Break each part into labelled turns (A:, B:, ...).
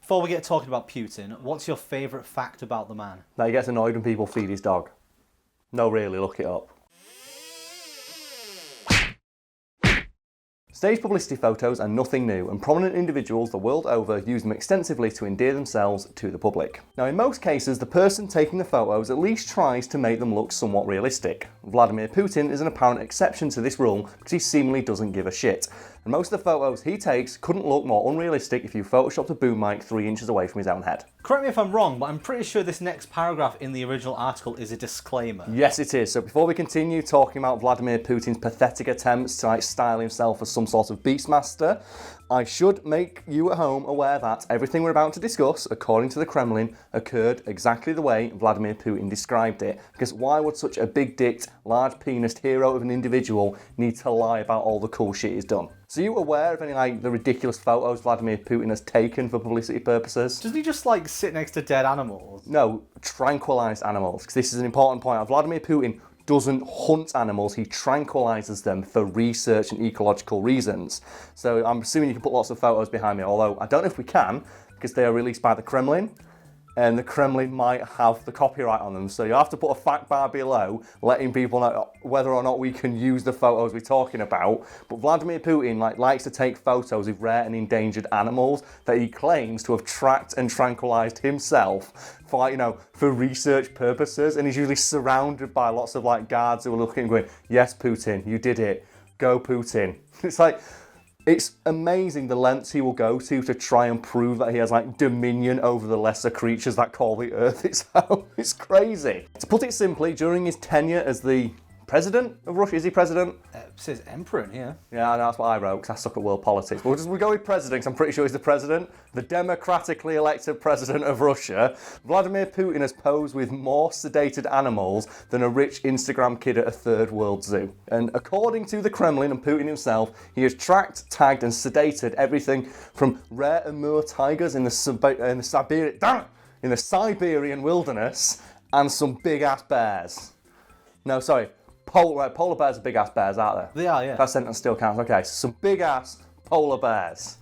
A: Before we get talking about Putin, what's your favourite fact about the man?
B: That he gets annoyed when people feed his dog. No, really, look it up. Stage publicity photos are nothing new, and prominent individuals the world over use them extensively to endear themselves to the public. Now, in most cases, the person taking the photos at least tries to make them look somewhat realistic. Vladimir Putin is an apparent exception to this rule because he seemingly doesn't give a shit. And most of the photos he takes couldn't look more unrealistic if you photoshopped a boom mic 3 inches away from his own head.
A: Correct me if I'm wrong, but I'm pretty sure this next paragraph in the original article is a disclaimer.
B: Yes, it is. So before we continue talking about Vladimir Putin's pathetic attempts to style himself as some sort of beastmaster, I should make you at home aware that everything we're about to discuss, according to the Kremlin, occurred exactly the way Vladimir Putin described it. Because why would such a big-dicked, large-penised hero of an individual need to lie about all the cool shit he's done? So are you aware of any the ridiculous photos Vladimir Putin has taken for publicity purposes?
A: Doesn't he just sit next to dead animals?
B: No, tranquilized animals. Because this is an important point. Vladimir Putin doesn't hunt animals, he tranquilizes them for research and ecological reasons. So I'm assuming you can put lots of photos behind me, although I don't know if we can, because they are released by the Kremlin, and the Kremlin might have the copyright on them. So you have to put a fact bar below, letting people know whether or not we can use the photos we're talking about. But Vladimir Putin likes to take photos of rare and endangered animals that he claims to have tracked and tranquilized himself for, for research purposes. And he's usually surrounded by lots of guards who are looking and going, yes, Putin, you did it. Go, Putin. It's amazing the lengths he will go to try and prove that he has dominion over the lesser creatures that call the earth its home. It's crazy. To put it simply, during his tenure as the president of Russia, is he president?
A: It says emperor in here.
B: Yeah, I know, that's what I wrote because I suck at world politics. But we'll go with president because I'm pretty sure he's the president. The democratically elected president of Russia. Vladimir Putin has posed with more sedated animals than a rich Instagram kid at a third world zoo. And according to the Kremlin and Putin himself, he has tracked, tagged and sedated everything from rare Amur tigers in the Siberian wilderness and some big-ass bears. No, sorry. Polar bears are big-ass bears, aren't they?
A: They are, yeah.
B: That sentence still counts. Okay, so some big-ass polar bears.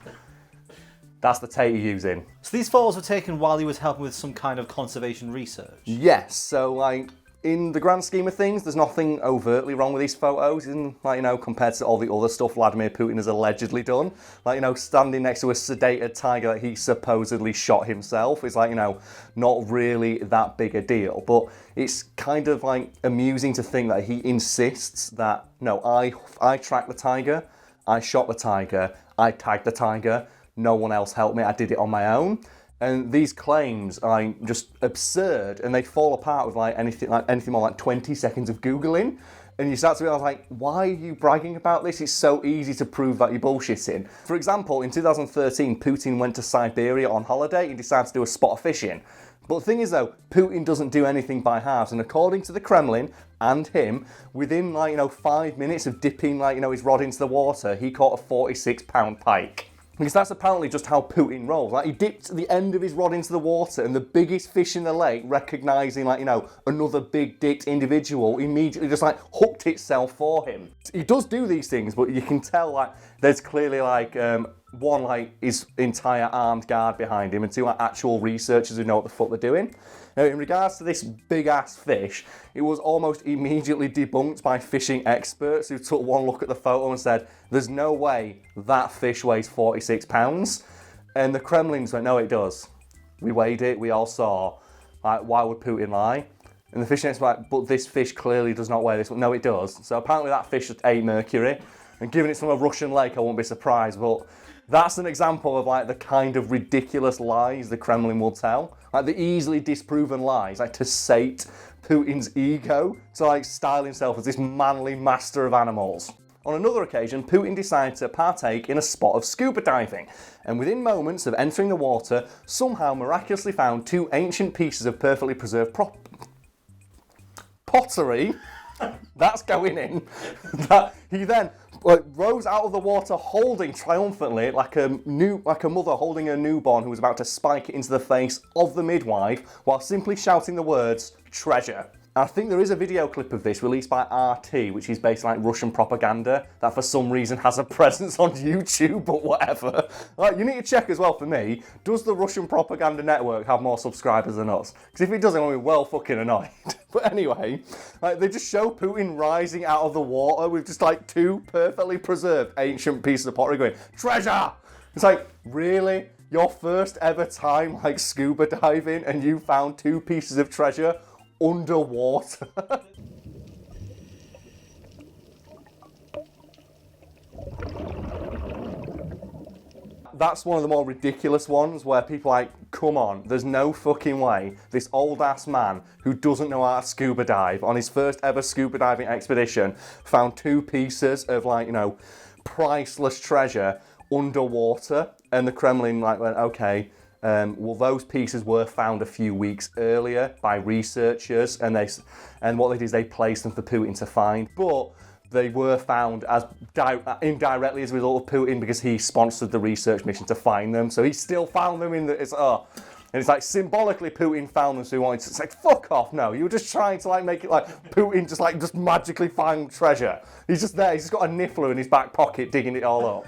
B: That's the tape you're using.
A: So these photos were taken while he was helping with some kind of conservation research?
B: Yes, so in the grand scheme of things, there's nothing overtly wrong with these photos, compared to all the other stuff Vladimir Putin has allegedly done. Standing next to a sedated tiger that he supposedly shot himself is not really that big a deal. But it's kind of amusing to think that he insists that, no, I tracked the tiger, I shot the tiger, I tagged the tiger, no one else helped me, I did it on my own. And these claims are just absurd, and they fall apart with anything more 20 seconds of Googling. And you start to realize, why are you bragging about this? It's so easy to prove that you're bullshitting. For example, in 2013, Putin went to Siberia on holiday and decided to do a spot of fishing. But the thing is though, Putin doesn't do anything by halves, and according to the Kremlin and him, within 5 minutes of dipping his rod into the water, he caught a 46-pound pike. Because that's apparently just how Putin rolls. He dipped the end of his rod into the water, and the biggest fish in the lake, recognising another big-dicked individual, immediately just hooked itself for him. He does do these things, but you can tell there's clearly one his entire armed guard behind him, and two actual researchers who know what the fuck they're doing. Now, in regards to this big-ass fish, it was almost immediately debunked by fishing experts who took one look at the photo and said, there's no way that fish weighs 46 pounds. And the Kremlin's went, no, it does. We weighed it, we all saw. Why would Putin lie? And the fishing experts were but this fish clearly does not weigh this. No, it does. So apparently that fish ate mercury. And given it's from a Russian lake, I won't be surprised. But that's an example of the kind of ridiculous lies the Kremlin will tell. The easily disproven lies, to sate Putin's ego, to style himself as this manly master of animals. On another occasion, Putin decided to partake in a spot of scuba diving, and within moments of entering the water, somehow miraculously found 2 ancient pieces of perfectly preserved pottery. That's going in. That he then rose out of the water holding triumphantly like a mother holding a newborn who was about to spike it into the face of the midwife while simply shouting the words, treasure. I think there is a video clip of this released by RT, which is basically like Russian propaganda that for some reason has a presence on YouTube, but whatever. Like, you need to check as well for me, does the Russian propaganda network have more subscribers than us? Because if it doesn't, I'm well fucking annoyed. But anyway, like, they just show Putin rising out of the water with just like 2 perfectly preserved ancient pieces of pottery going, treasure! It's like, really? Your first ever time like scuba diving and you found 2 pieces of treasure underwater? That's one of the more ridiculous ones where people are like, come on, there's no fucking way this old ass man who doesn't know how to scuba dive on his first ever scuba diving expedition found 2 pieces of like, you know, priceless treasure underwater. And the Kremlin like went, okay, well, those pieces were found a few weeks earlier by researchers, and what they did is they placed them for Putin to find, but they were found as indirectly as a result of Putin because he sponsored the research mission to find them. So he still found them and it's like symbolically Putin found them, so he wanted to say, fuck off, no, you were just trying to like make it like Putin just magically find treasure. He's just there, he's just got a niffler in his back pocket digging it all up.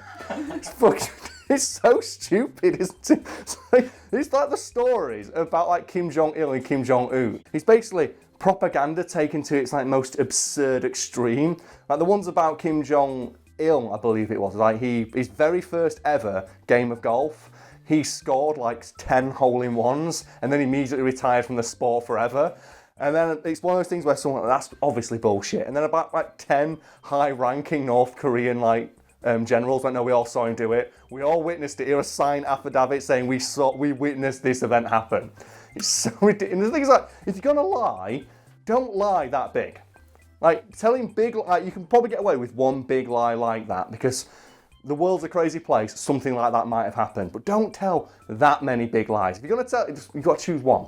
B: It's fucking... It's so stupid, isn't it? It's like the stories about like Kim Jong-il and Kim Jong-un. It's basically propaganda taken to its like most absurd extreme. Like the ones about Kim Jong-il, I believe it was, like his very first ever game of golf, he scored like 10 hole-in-ones and then immediately retired from the sport forever. And then it's one of those things where someone, that's obviously bullshit. And then about like 10 high-ranking North Korean like generals went, no, we all saw him do it. We all witnessed it. Here, a signed affidavit saying we witnessed this event happen. It's so ridiculous. And the thing is, like, if you're gonna lie, don't lie that big. Like, telling big, like, you can probably get away with one big lie like that because the world's a crazy place. Something like that might have happened, but don't tell that many big lies. If you're gonna tell, you've got to choose one.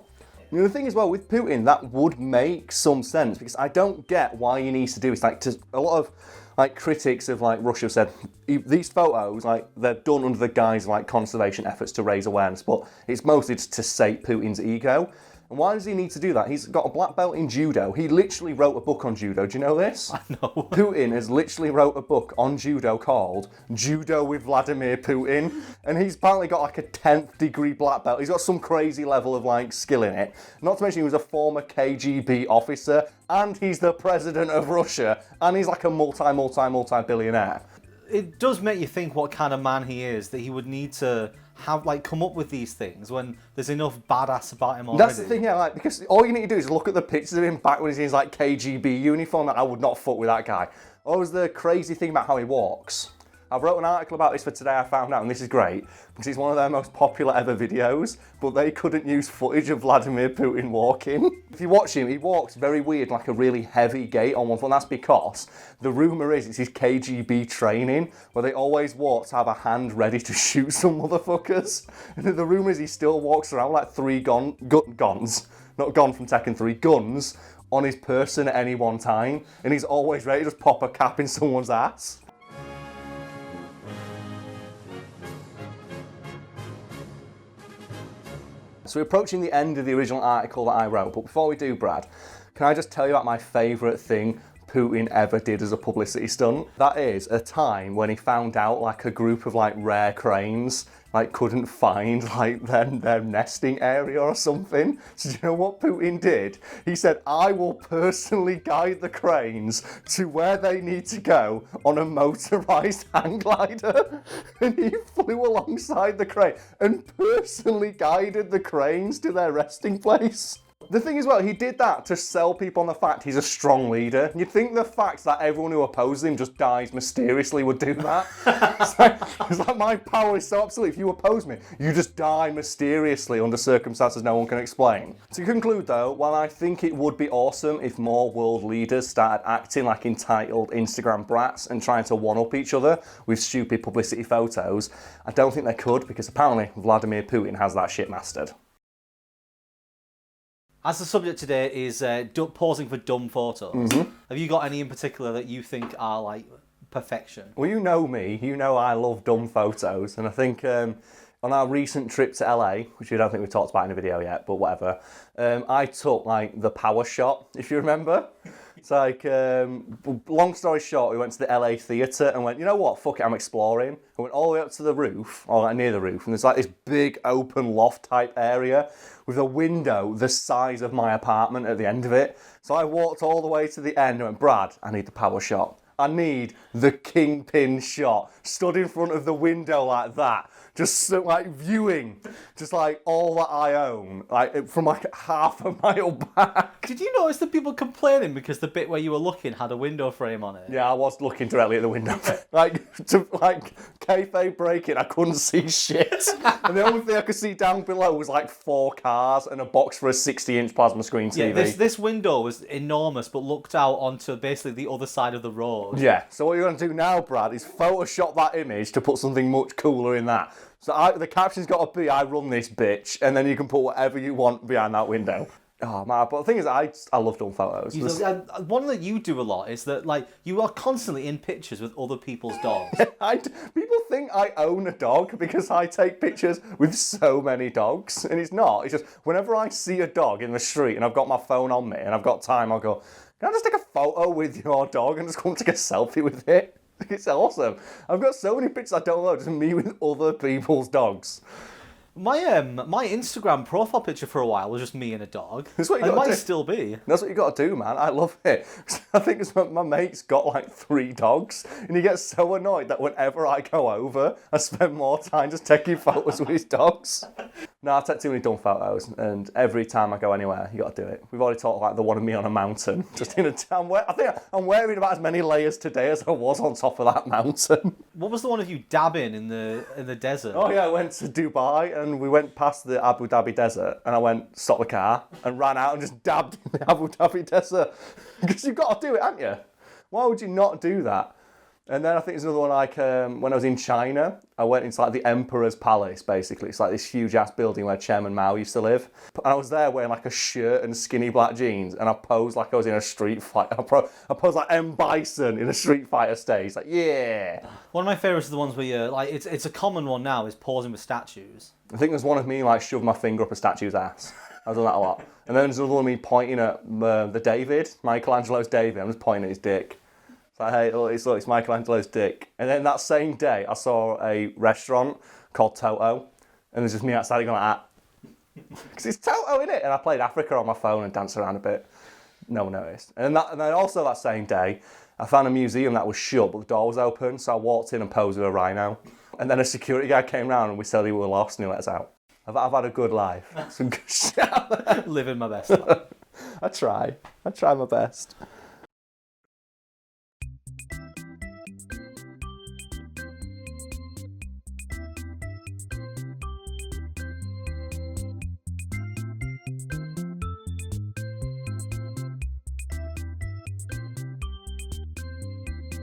B: You know, the thing is, well, with Putin, that would make some sense because I don't get why he needs to do it. It's like a lot of like critics of like Russia have said these photos, like they're done under the guise of like conservation efforts to raise awareness, but it's mostly just to sate Putin's ego. And why does he need to do that? He's got a black belt in judo. He literally wrote a book on judo. Do you know this?
A: I know.
B: Putin has literally wrote a book on judo called Judo with Vladimir Putin. And he's apparently got like a 10th degree black belt. He's got some crazy level of like skill in it. Not to mention he was a former KGB officer and he's the president of Russia. And he's like a multi-billionaire.
A: It does make you think what kind of man he is, that he would need to have like come up with these things when there's enough badass about him already.
B: That's the thing, yeah, like, because all you need to do is look at the pictures of him back when he's in his like KGB uniform. I would not fuck with that guy. Or was the crazy thing about how he walks. I wrote an article about this for Today I Found Out, and this is great, because it's one of their most popular ever videos, but they couldn't use footage of Vladimir Putin walking. If you watch him, he walks very weird, like a really heavy gait on one foot, and that's because the rumour is it's his KGB training, where they always walk to have a hand ready to shoot some motherfuckers. And the rumour is he still walks around with like 3 guns, not gone from Tekken 3, guns, on his person at any one time, and he's always ready to just pop a cap in someone's ass. So we're approaching the end of the original article that I wrote, but before we do, Brad, can I just tell you about my favourite thing Putin ever did as a publicity stunt? That is a time when he found out like a group of like rare cranes like couldn't find like their nesting area or something. So do you know what Putin did? He said, I will personally guide the cranes to where they need to go on a motorised hang glider. And he flew alongside the crane and personally guided the cranes to their resting place. The thing is, well, he did that to sell people on the fact he's a strong leader. You'd think the fact that everyone who opposes him just dies mysteriously would do that. It's like my power is so absolute. If you oppose me, you just die mysteriously under circumstances no one can explain. To conclude though, while I think it would be awesome if more world leaders started acting like entitled Instagram brats and trying to one-up each other with stupid publicity photos, I don't think they could because apparently Vladimir Putin has that shit mastered.
A: As the subject today is posing for dumb photos, have you got any in particular that you think are like perfection?
B: Well, you know me, you know I love dumb photos, and I think On our recent trip to LA, which I don't think we've talked about in a video yet, but whatever, I took like the power shot, if you remember. It's like, long story short, we went to the LA theatre and went, you know what, fuck it, I'm exploring. I went all the way up to the roof, or like near the roof, and there's like this big open loft type area with a window the size of my apartment at the end of it. So I walked all the way to the end and went, Brad, I need the power shot. I need the kingpin shot. Stood in front of the window like that. Just like viewing, just like all that I own, like from like half a mile back.
A: Did you notice the people complaining because the bit where you were looking had a window frame on it?
B: Yeah, I was looking directly at the window. like kayfabe breaking, I couldn't see shit. And the only thing I could see down below was like 4 cars and a box for a 60-inch plasma screen TV.
A: Yeah, this window was enormous, but looked out onto basically the other side of the road.
B: Yeah, so what you're going to do now, Brad, is Photoshop that image to put something much cooler in that. So the caption's got to be, I run this bitch, and then you can put whatever you want behind that window. Oh man, but the thing is, I love doing photos.
A: One that you do a lot is that like you are constantly in pictures with other people's dogs.
B: People think I own a dog because I take pictures with so many dogs, and it's not. It's just whenever I see a dog in the street and I've got my phone on me and I've got time, I'll go, can I just take a photo with your dog and just come take a selfie with it? It's awesome. I've got so many pictures I don't know, just me with other people's dogs.
A: My Instagram profile picture for a while was just me and a dog.
B: That's what you
A: it
B: got to
A: might
B: do.
A: still be.
B: That's what you got to do, man. I love it. I think it's my mate's got like 3 dogs, and he gets so annoyed that whenever I go over, I spend more time just taking photos with his dogs. No, I take too many dumb photos, and every time I go anywhere, you got to do it. We've already talked like the one of me on a mountain. Just in a town. I think I'm wearing about as many layers today as I was on top of that mountain.
A: What was the one of you dabbing in the desert?
B: Oh yeah, I went to Dubai and we went past the Abu Dhabi desert and I went, stop the car, and ran out and just dabbed in the Abu Dhabi desert. Because you've got to do it, haven't you? Why would you not do that? And then I think there's another one like when I was in China, I went into like the Emperor's Palace, basically. It's like this huge ass building where Chairman Mao used to live. And I was there wearing like a shirt and skinny black jeans, and I posed like I was in a street fight. I posed like M. Bison in a Street Fighter stage. Like, yeah.
A: One of my favourites is the ones where you're like, it's a common one now, is posing with statues.
B: I think there's one of me like shoved my finger up a statue's ass. I've done that a lot. And then there's another one of me pointing at the David, Michelangelo's David. I'm just pointing at his dick. Like, hey, look, it's Michelangelo's dick. And then that same day, I saw a restaurant called Toto, and there's just me outside going like that. Because it's Toto, innit? And I played Africa on my phone and danced around a bit. No one noticed. And then also that same day, I found a museum that was shut, but the door was open, so I walked in and posed with a rhino. And then a security guy came round and we said we were lost and he let us out. I've had a good life. Some good shit.
A: Living my best life.
B: I try my best.